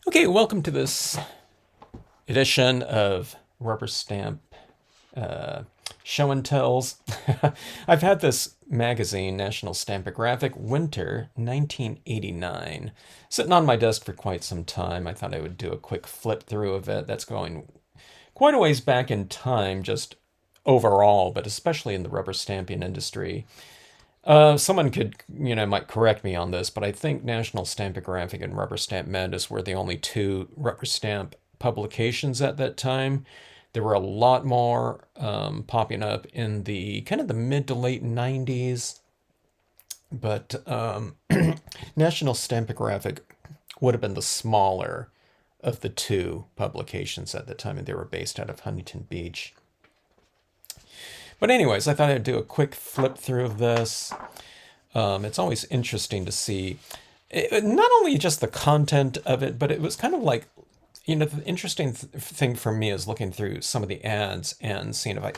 Okay, welcome to this edition of Rubber Stamp uh, Show and Tells. I've had this magazine, National Stampagraphic, Winter 1989, sitting on my desk for quite some time. I thought I would do a quick flip through of it. That's going quite a ways back in time, just overall, but especially in the rubber stamping industry. Someone could, might correct me on this, but I think National Stampagraphic and Rubber Stamp Madness were the only two rubber stamp publications at that time. There were a lot more popping up in the kind of the mid to late 90s, but National Stampagraphic would have been the smaller of the two publications at the time, and they were based out of Huntington Beach. But anyways, I thought I'd do a quick flip through of this. It's always interesting to see not only just the content of it, but it was kind of like, the interesting thing for me is looking through some of the ads and seeing if I,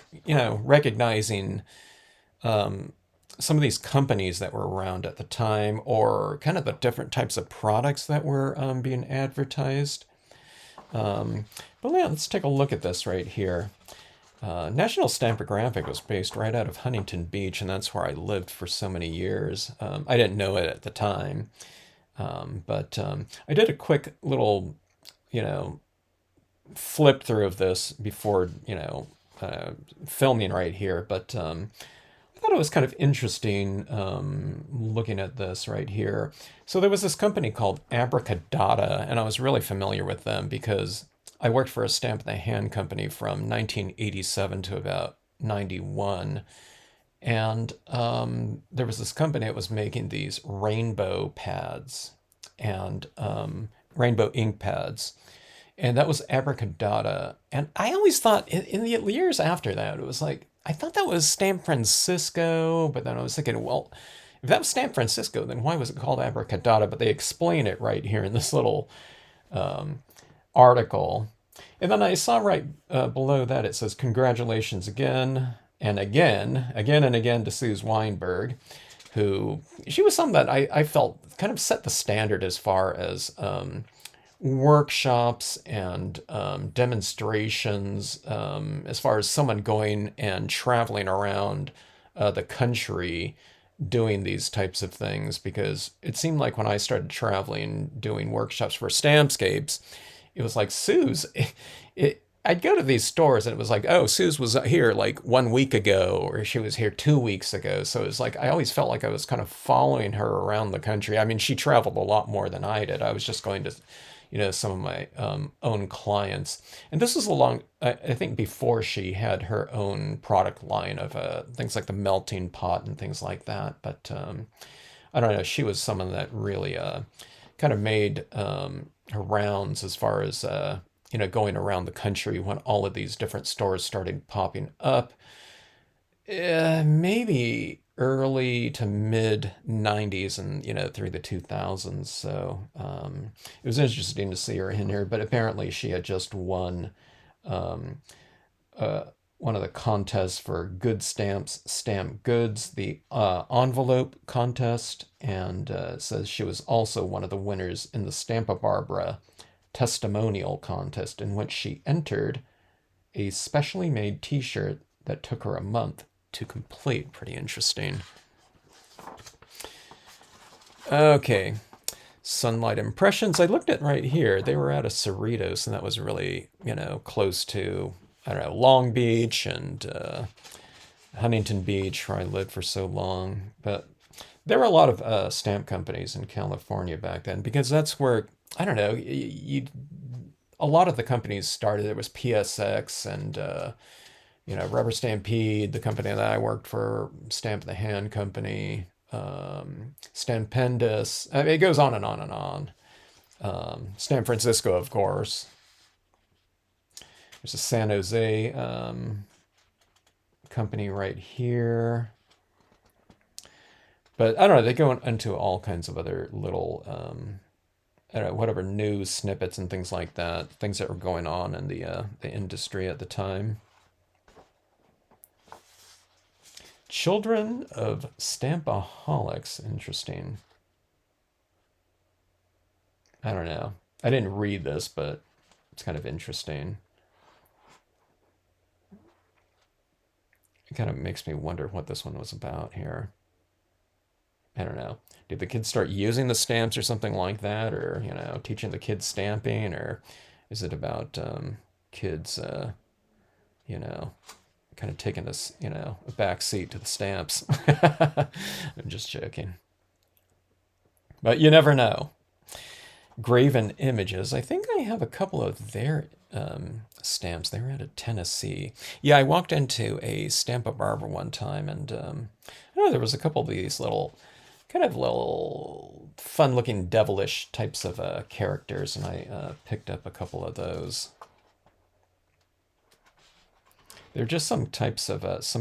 recognizing some of these companies that were around at the time or kind of the different types of products that were being advertised. But yeah, let's take a look at this right here. National Stampographic was based right out of Huntington Beach, and that's where I lived for so many years. I didn't know it at the time, but I did a quick little, you know, flip through of this before, filming right here. But I thought it was kind of interesting looking at this right here. So there was this company called Abracadabra, and I was really familiar with them because I worked for a stamp in the hand company from 1987 to about 91. And there was this company that was making these rainbow pads and rainbow ink pads. And that was Abracadabra. And I always thought in the years after that, it was like, I thought that was San Francisco, but then I was thinking, well, if that was San Francisco, then why was it called Abracadabra? But they explain it right here in this little article. And then I saw right below that it says, congratulations again and again, again and again to Suze Weinberg, who she was someone that I felt kind of set the standard as far as workshops and demonstrations, as far as someone going and traveling around the country doing these types of things. Because it seemed like when I started traveling, doing workshops for Stampscapes, it was like Suze. I'd go to these stores and it was like, oh, Suze was here like 1 week ago, or she was here 2 weeks ago. So it was like I always felt like I was kind of following her around the country. I mean, she traveled a lot more than I did. I was just going to, some of my own clients, and this was along, I think, before she had her own product line of things like the melting pot and things like that. But I don't know. She was someone that really kind of made her rounds as far as going around the country when all of these different stores started popping up. Maybe early to mid 90s and through the 2000s. So it was interesting to see her in here, but apparently she had just won um, uh, one of the contests for Good Stamps Stamp Goods, the envelope contest, and says she was also one of the winners in the Stampa Barbara testimonial contest, in which she entered a specially made t-shirt that took her a month to complete. Pretty interesting. Okay, Sunlight Impressions. I looked at right here. They were out of Cerritos, and that was really, close to, I don't know, Long Beach and Huntington Beach, where I lived for so long. But there were a lot of stamp companies in California back then because that's where, I don't know, a lot of the companies started. There was PSX and Rubber Stampede, the company that I worked for, Stamp the Hand Company, Stampendous. I mean, it goes on and on and on. Stamp Francisco, of course. There's a San Jose company right here. But I don't know, they go into all kinds of other little, I don't know, whatever news snippets and things like that, things that were going on in the industry at the time. Children of Stampaholics. Interesting. I don't know. I didn't read this, but it's kind of interesting. It kind of makes me wonder what this one was about here. I don't know. Did the kids start using the stamps or something like that, or teaching the kids stamping, or is it about kids, you know, kind of taking this, a back seat to the stamps? I'm just joking, but you never know. Graven Images. I think I have a couple of their stamps. They were out of Tennessee. Yeah, I walked into a Stamp a Barber one time, and I don't know, there was a couple of these kind of little fun-looking devilish types of characters, and I picked up a couple of those. There are just some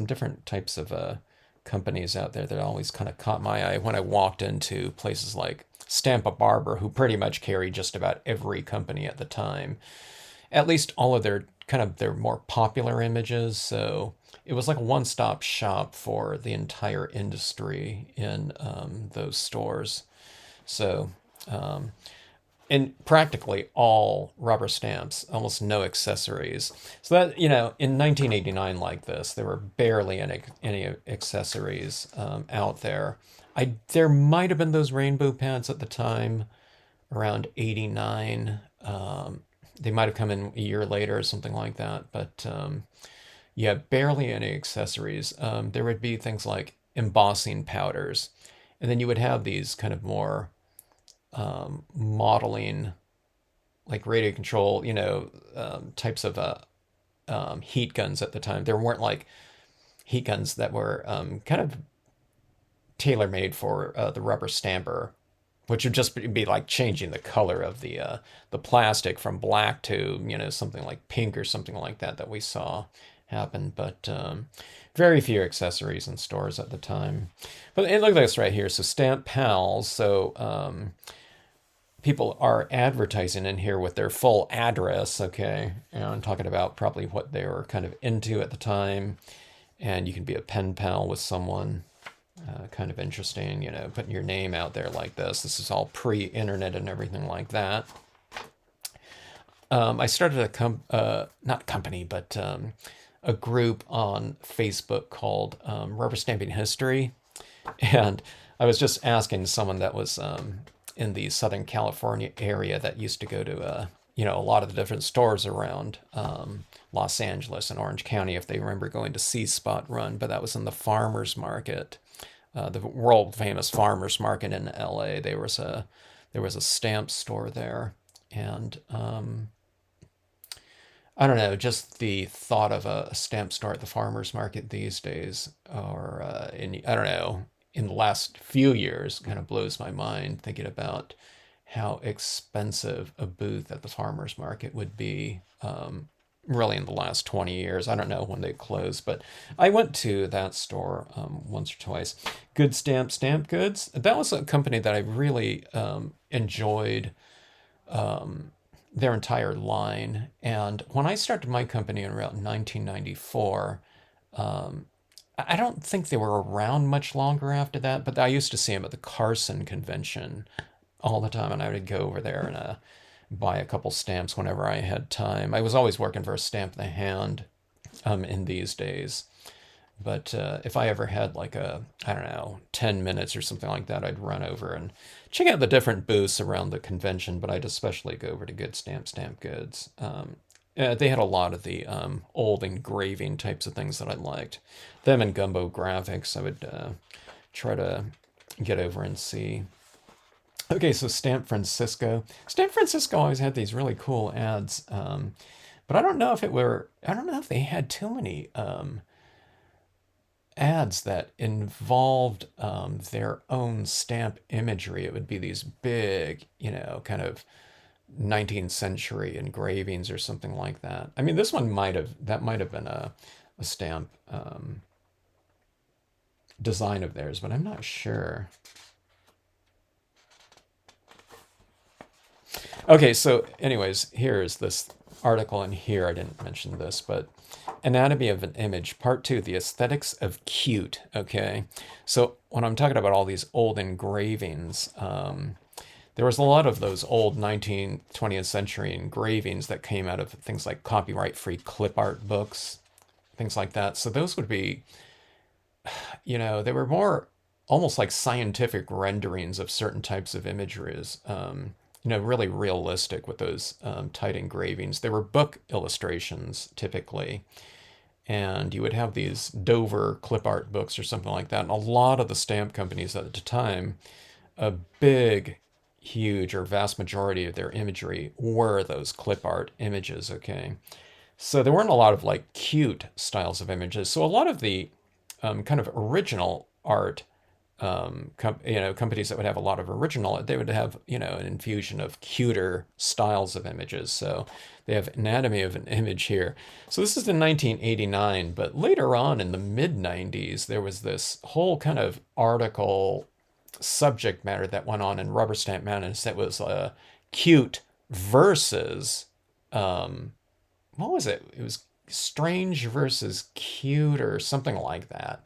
different types of companies out there that always kind of caught my eye when I walked into places like Stamp a Barber, who pretty much carried just about every company at the time, at least all of their more popular images. So it was like a one-stop shop for the entire industry in those stores. So and practically all rubber stamps, almost no accessories. So that, in 1989, like this, there were barely any accessories out there. There might have been those rainbow pads at the time, around 89. They might have come in a year later or something like that. But yeah, barely any accessories. There would be things like embossing powders. And then you would have these kind of more modeling, like radio control, types of heat guns at the time. There weren't like heat guns that were kind of tailor made for the rubber stamper, which would just be like changing the color of the plastic from black to something like pink or something like that we saw happen. But very few accessories in stores at the time. But look at this right here. So Stamp Pals. So people are advertising in here with their full address, okay? And I'm talking about probably what they were kind of into at the time. And you can be a pen pal with someone. Kind of interesting, putting your name out there like this. This is all pre-internet and everything like that. I started not company, but a group on Facebook called Rubber Stamping History. And I was just asking someone that was in the Southern California area that used to go to a lot of the different stores around Los Angeles and Orange County, if they remember going to See Spot Run, but that was in the farmers market, the world famous farmers market in LA. There was a stamp store there, and I don't know, just the thought of a stamp store at the farmers market these days, or I don't know, in the last few years, kind of blows my mind thinking about how expensive a booth at the farmers market would be. Really, in the last 20 years, I don't know when they closed, but I went to that store once or twice. Good Stamp Goods. That was a company that I really enjoyed their entire line. And when I started my company in around 1994, I don't think they were around much longer after that, but I used to see them at the Carson convention all the time, and I would go over there and buy a couple stamps whenever I had time. I was always working for a stamp in the hand in these days. But if I ever had like I don't know, 10 minutes or something like that, I'd run over and check out the different booths around the convention, but I'd especially go over to Good Stamp Goods. They had a lot of the old engraving types of things that I liked. Them and Gumbo Graphics, I would try to get over and see. Okay, so Stamp Francisco. Stamp Francisco always had these really cool ads, but I don't know if they had too many ads that involved their own stamp imagery. It would be these big, kind of 19th century engravings or something like that. I mean, this one might have been a stamp design of theirs, but I'm not sure. Okay, so anyways, here's this article in here. I didn't mention this, but Anatomy of an Image, Part 2, The Aesthetics of Cute. Okay, so when I'm talking about all these old engravings, there was a lot of those old 19th, 20th century engravings that came out of things like copyright free clip art books, things like that. So those would be, they were more almost like scientific renderings of certain types of imageries. Really realistic with those tight engravings. They were book illustrations typically, and you would have these Dover clip art books or something like that. And a lot of the stamp companies at the time, a big, huge, or vast majority of their imagery were those clip art images, okay? So there weren't a lot of like cute styles of images. So a lot of the kind of original art companies that would have a lot of original, they would have, an infusion of cuter styles of images. So they have anatomy of an image here. So this is in 1989, but later on in the mid 90s, there was this whole kind of article subject matter that went on in Rubber Stamp Madness that was cute versus, what was it? It was strange versus cute or something like that.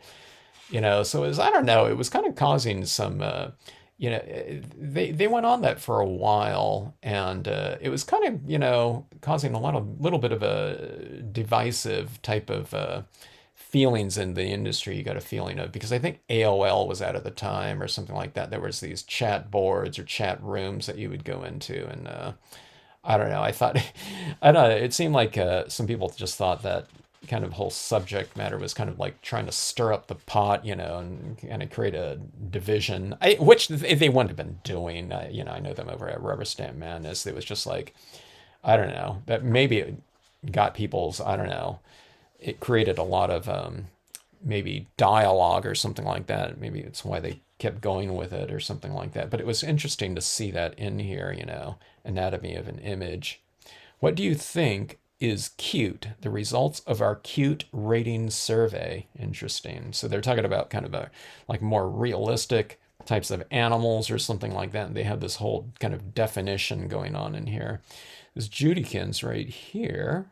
So it was, I don't know, it was kind of causing some they went on that for a while, and it was kind of, causing a little bit of a divisive type of feelings in the industry. You got a feeling of, because I think AOL was out at the time or something like that. There was these chat boards or chat rooms that you would go into, and I don't know. I thought, I don't know. It seemed like some people just thought that kind of whole subject matter was kind of like trying to stir up the pot, and kind of create a division, which they wouldn't have been doing. I know them over at Rubber Stamp Madness. It was just like, I don't know, that maybe it got people's, I don't know, it created a lot of maybe dialogue or something like that. Maybe it's why they kept going with it or something like that. But it was interesting to see that in here, anatomy of an image. What do you think is cute? The results of our cute rating survey. Interesting. So they're talking about kind of like more realistic types of animals or something like that. And they have this whole kind of definition going on in here. This Judykins right here.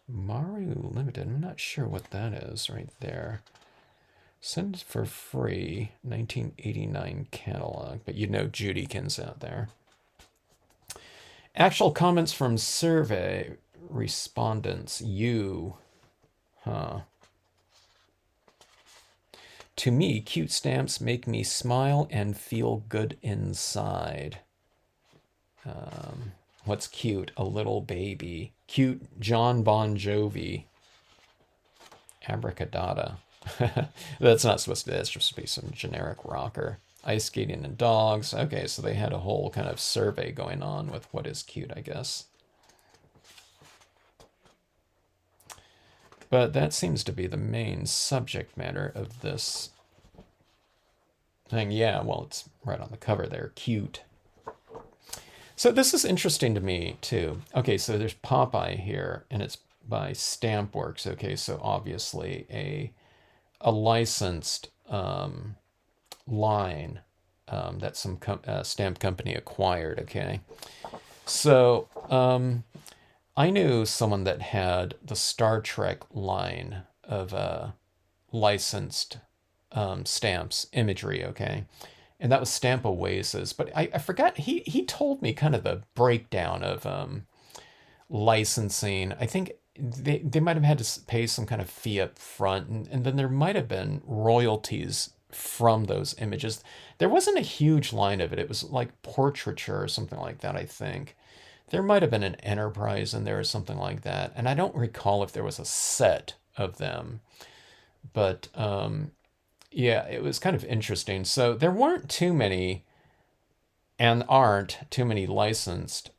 Maru Limited. I'm not sure what that is right there. Send for free 1989 catalog, but Judykins out there. Actual comments from survey respondents. Huh. To me, cute stamps make me smile and feel good inside. What's cute? A little baby. Cute John Bon Jovi. Abracadabra. That's not supposed to be, that's supposed to be some generic rocker. Ice skating and dogs. Okay, so they had a whole kind of survey going on with what is cute, I guess. But that seems to be the main subject matter of this thing. Yeah, well, it's right on the cover there. Cute. So this is interesting to me, too. Okay, so there's Popeye here, and it's by Stampworks. Okay, so obviously a licensed line that some stamp company acquired. Okay, so I knew someone that had the Star Trek line of licensed stamps imagery. Okay, and that was Stamp Oasis. But I forgot, he told me kind of the breakdown of licensing. I think they might have had to pay some kind of fee up front, and then there might have been royalties from those images. There wasn't a huge line of it. It was like portraiture or something like that, I think. There might have been an enterprise in there or something like that. And I don't recall if there was a set of them. But yeah, it was kind of interesting. So there weren't too many, and aren't too many licensed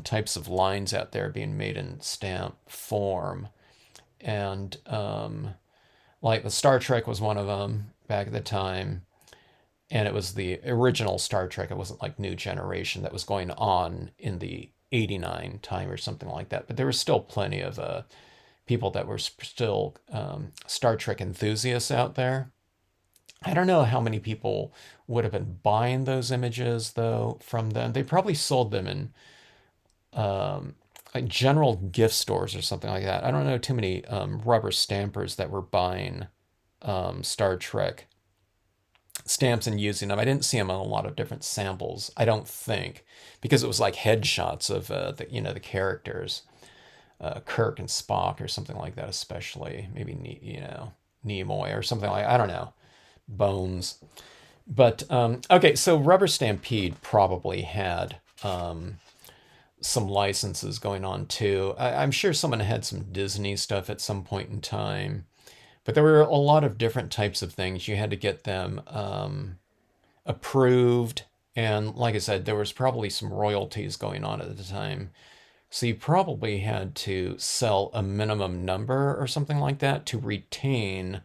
types of lines out there being made in stamp form. And like the Star Trek was one of them back at the time. And it was the original Star Trek. It wasn't like New Generation that was going on in the 89 time or something like that. But there was still plenty of people that were still Star Trek enthusiasts out there. I don't know how many people would have been buying those images, though, from them. They probably sold them in like general gift stores or something like that. I don't know too many rubber stampers that were buying Star Trek stamps and using them. I didn't see them on a lot of different samples, I don't think, because it was like headshots of the characters, Kirk and Spock or something like that, especially maybe Nimoy or something like, I don't know, Bones. But okay, so Rubber Stampede probably had some licenses going on too. I'm sure someone had some Disney stuff at some point in time, but there were a lot of different types of things. You had to get them approved. And like I said, there was probably some royalties going on at the time. So you probably had to sell a minimum number or something like that to retain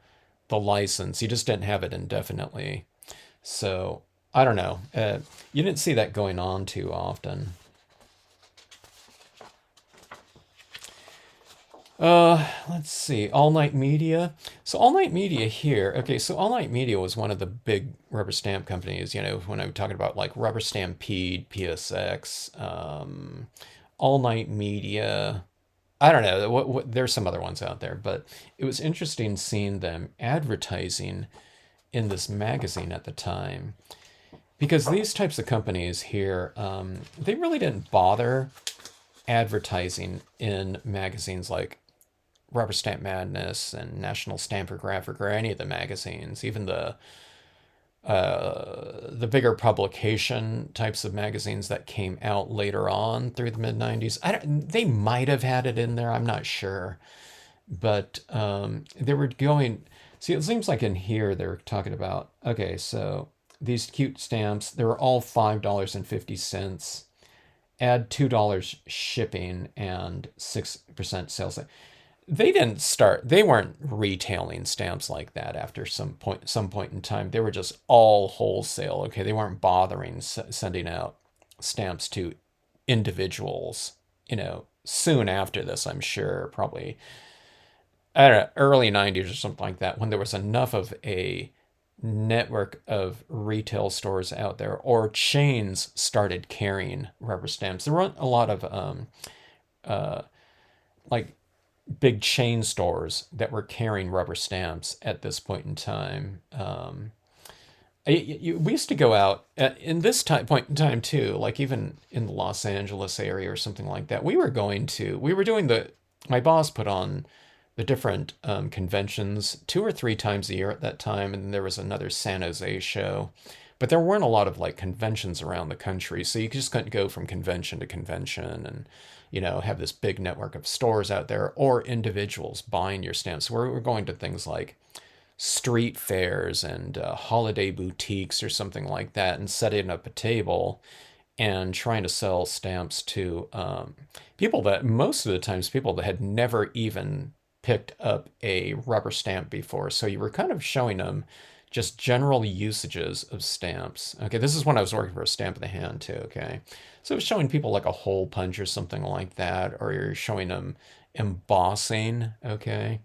the license. You just didn't have it indefinitely. So I don't know. You didn't see that going on too often. Let's see. All Night Media. So All Night Media here. Okay, so All Night Media was one of the big rubber stamp companies. When I'm talking about like Rubber Stampede, PSX, All Night Media. I don't know. There's some other ones out there, but it was interesting seeing them advertising in this magazine at the time because these types of companies here, they really didn't bother advertising in magazines like Rubber Stamp Madness and National Stampagraphic or any of the magazines, even the bigger publication types of magazines that came out later on through the mid '90s. They might have had it in there. I'm not sure, but they were going. See, it seems like in here they're talking about. Okay, so these cute stamps, they were all $5.50. Add $2 shipping and 6% sales. They weren't retailing stamps like that after some point in time. They were just all wholesale. Okay, they weren't bothering sending out stamps to individuals. Soon after this, I'm sure, probably I don't know, early '90s or something like that, when there was enough of a network of retail stores out there, or chains started carrying rubber stamps. There weren't a lot of like big chain stores that were carrying rubber stamps at this point in time. We used to go out in this point in time too, like even in the Los Angeles area or something like that. We were doing my boss put on the different conventions 2 or 3 times a year at that time, and there was another San Jose show. But there weren't a lot of like conventions around the country, so you just couldn't go from convention to convention and have this big network of stores out there or individuals buying your stamps. So we're going to things like street fairs and holiday boutiques or something like that, and setting up a table and trying to sell stamps to people that most of the times people that had never even picked up a rubber stamp before. So you were kind of showing them just general usages of stamps. Okay, this is when I was working for a Stamp of the Hand too. Okay, so it was showing people like a hole punch or something like that, or you're showing them embossing. Okay,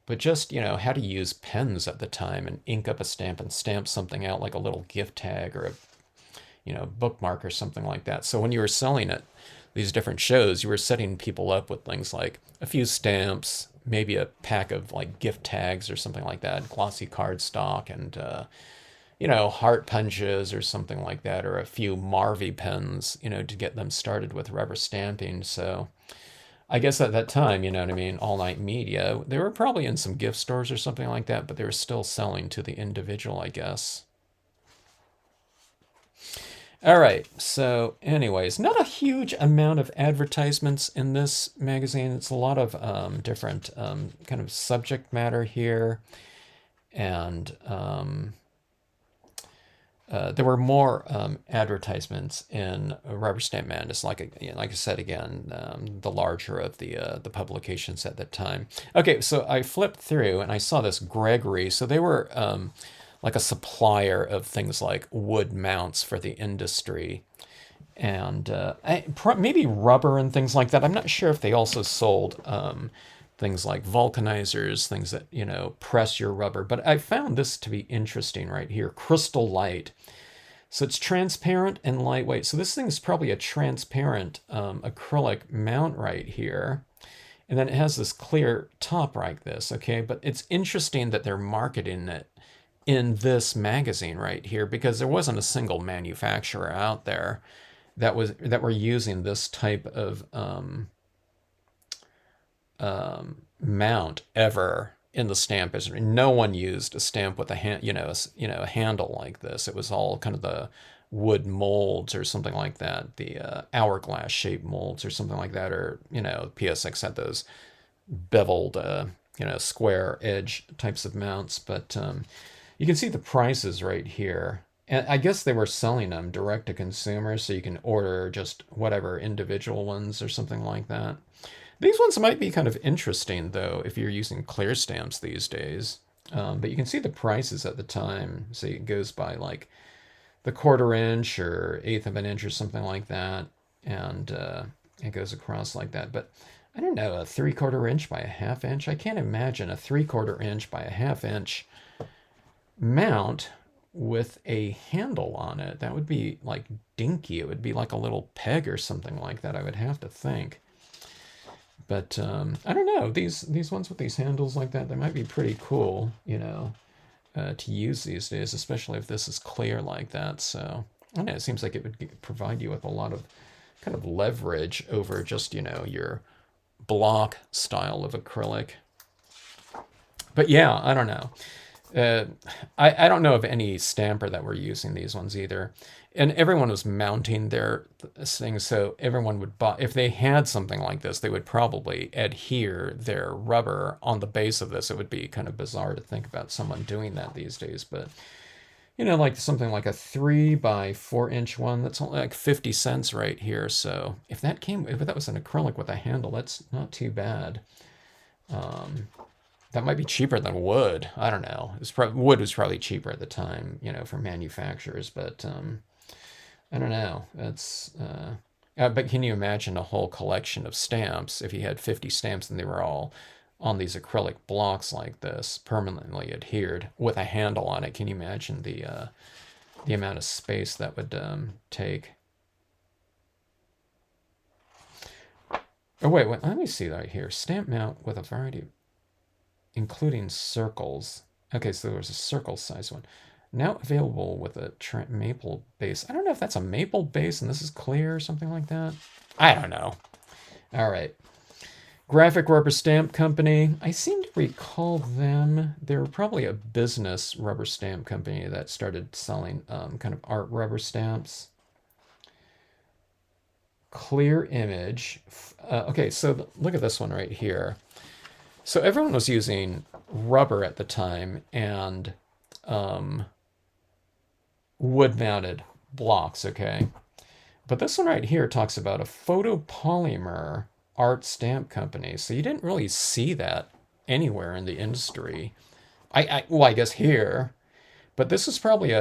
but just how to use pens at the time and ink up a stamp and stamp something out like a little gift tag or a bookmark or something like that. So when you were selling at these different shows, you were setting people up with things like a few stamps, maybe a pack of like gift tags or something like that, glossy cardstock, and heart punches or something like that, or a few Marvy pens, to get them started with rubber stamping. So I guess at that time, you know what I mean, All Night Media, they were probably in some gift stores or something like that, but they were still selling to the individual, I guess. All right. So, anyways, not a huge amount of advertisements in this magazine. It's a lot of different kind of subject matter here, and there were more advertisements in Rubber Stamp Madness. Like I said again, the larger of the publications at that time. Okay, so I flipped through and I saw this Gregory. So they were like a supplier of things like wood mounts for the industry, and maybe rubber and things like that. I'm not sure if they also sold things like vulcanizers, things that press your rubber. But I found this to be interesting right here. Crystal Light. So it's transparent and lightweight. So this thing is probably a transparent acrylic mount right here. And then it has this clear top like this, okay? But it's interesting that they're marketing it in this magazine right here because there wasn't a single manufacturer out there that were using this type of mount ever in the stamp history. No one used a stamp with a a handle like this. It was all kind of the wood molds or something like that, the hourglass shaped molds or something like that, or PSX had those beveled, square edge types of mounts. But you can see the prices right here. And I guess they were selling them direct to consumers, so you can order just whatever individual ones or something like that. These ones might be kind of interesting, though, if you're using clear stamps these days. But you can see the prices at the time. So it goes by like the 1/4 inch or 1/8 of an inch or something like that. And it goes across like that. But I don't know, a 3/4 inch by a 1/2 inch. I can't imagine a 3/4 inch by a 1/2 inch mount with a handle on it. That would be like dinky. It would be like a little peg or something like that, I would have to think. But I don't know. These ones with these handles like that, they might be pretty cool, to use these days, especially if this is clear like that. So I don't know. It seems like it would provide you with a lot of kind of leverage over just your block style of acrylic. But yeah, I don't know. Uh, I don't know of any stamper that were using these ones either. And everyone was mounting their things, so everyone would buy. If they had something like this, they would probably adhere their rubber on the base of this. It would be kind of bizarre to think about someone doing that these days, but like something like a 3 by 4 inch one, that's only like 50 cents right here. So if that was an acrylic with a handle, that's not too bad. That might be cheaper than wood. I don't know. Wood was probably cheaper at the time, for manufacturers. But I don't know. But can you imagine a whole collection of stamps if you had 50 stamps and they were all on these acrylic blocks like this, permanently adhered with a handle on it? Can you imagine the amount of space that would take? Oh wait, let me see that here. Stamp mount with a variety of including circles. Okay, so there's a circle size one. Now available with a maple base. I don't know if that's a maple base and this is clear or something like that. I don't know. All right. Graphic Rubber Stamp Company. I seem to recall them. They were probably a business rubber stamp company that started selling kind of art rubber stamps. Clear image. Okay, so look at this one right here. So everyone was using rubber at the time and wood-mounted blocks, okay? But this one right here talks about a photopolymer art stamp company. So you didn't really see that anywhere in the industry. Well, I guess here, but this is probably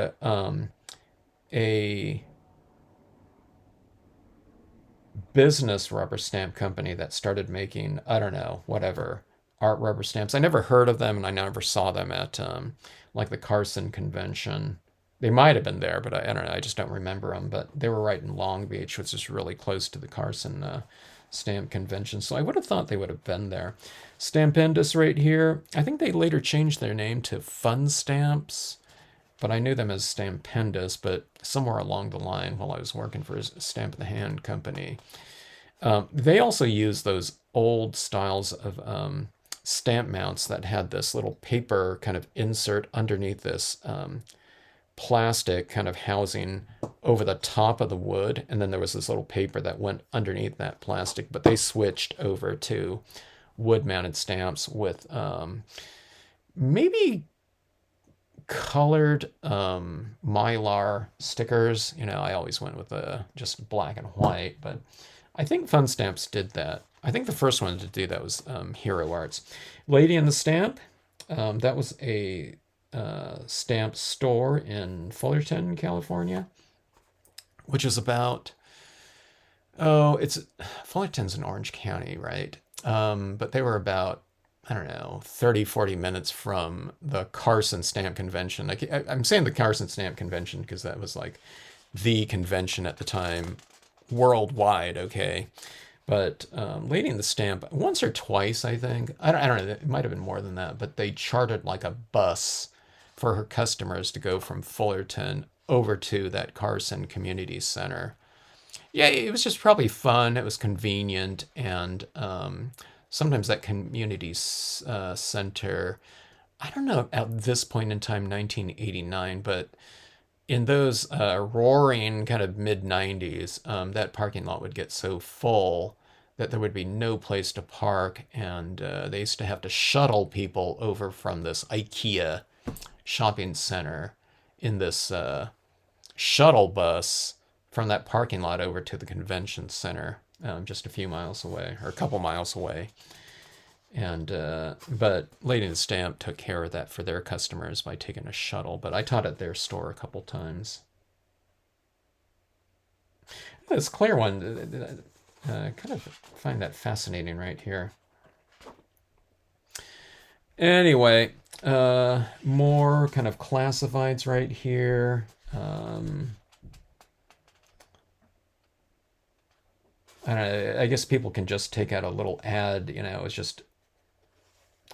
a business rubber stamp company that started making, I don't know, whatever, art rubber stamps. I never heard of them and I never saw them at like the Carson convention. They might have been there, but I don't know. I just don't remember them. But they were right in Long Beach, which is really close to the Carson stamp convention. So I would have thought they would have been there. Stampendous right here. I think they later changed their name to Fun Stamps, but I knew them as Stampendous. But somewhere along the line, while I was working for a Stamp in the Hand company, they also used those old styles of stamp mounts that had this little paper kind of insert underneath this plastic kind of housing over the top of the wood, and then there was this little paper that went underneath that plastic. But they switched over to wood-mounted stamps with maybe colored mylar stickers. I always went with just black and white, but I think Fun Stamps did that. I think the first one to do that was Hero Arts. Lady in the Stamp, that was a stamp store in Fullerton, California, which is about, Fullerton's in Orange County, right? But they were about, I don't know, 30, 40 minutes from the Carson Stamp Convention. I'm saying the Carson Stamp Convention because that was like the convention at the time worldwide, okay? But Lady in the Stamp, once or twice, I think. I don't know. It might have been more than that, but they chartered like a bus for her customers to go from Fullerton over to that Carson Community Center. Yeah, it was just probably fun. It was convenient, and sometimes that community center. I don't know at this point in time, 1989, but in those roaring kind of mid 90s, that parking lot would get so full that there would be no place to park, and they used to have to shuttle people over from this IKEA shopping center in this shuttle bus from that parking lot over to the convention center, just a few miles away or a couple miles away. And but Lady and the Stamp took care of that for their customers by taking a shuttle. But I taught at their store a couple times. This clear one, kind of find that fascinating right here. Anyway, more kind of classifieds right here. I don't know, I guess people can just take out a little ad, it's just,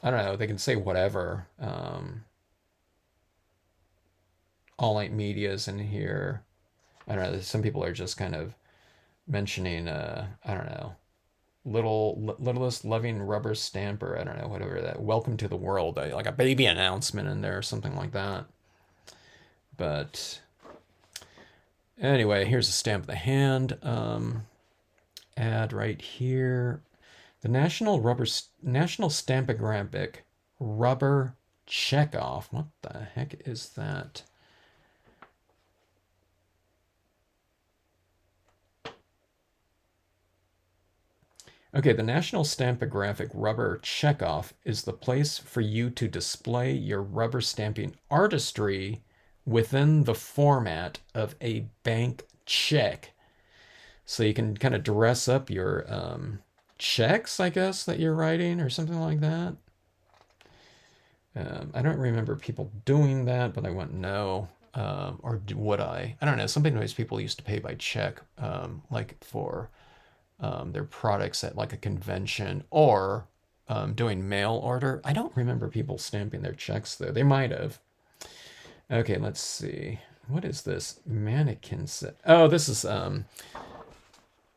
I don't know, they can say whatever. All Night Media's in here. I don't know, some people are just kind of mentioning, I don't know, littlest loving rubber stamper. I don't know, whatever that. Welcome to the world, like a baby announcement in there or something like that. But anyway, here's a stamp of the hand ad right here. The National Stampagraphic rubber checkoff. What the heck is that? Okay, the National Stampagraphic Rubber Checkoff is the place for you to display your rubber stamping artistry within the format of a bank check. So you can kind of dress up your checks, I guess, that you're writing or something like that. I don't remember people doing that, but I went no. Or would I? I don't know. Sometimes people used to pay by check, like for their products at like a convention or doing mail order. I don't remember people stamping their checks though. They might have. Okay, let's see. What is this? Mannequin set. Oh, this is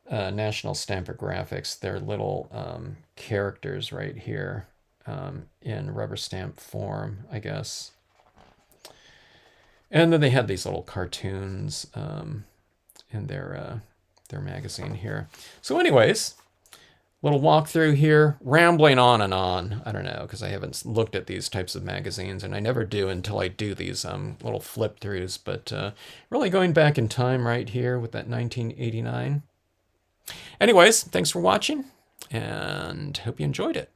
National Stampagraphics. Their little characters right here in rubber stamp form, I guess. And then they had these little cartoons in their magazine here. So anyways, little walkthrough here, rambling on and on. I don't know, because I haven't looked at these types of magazines, and I never do until I do these little flip throughs. But really going back in time right here with that 1989. Anyways, thanks for watching, and hope you enjoyed it.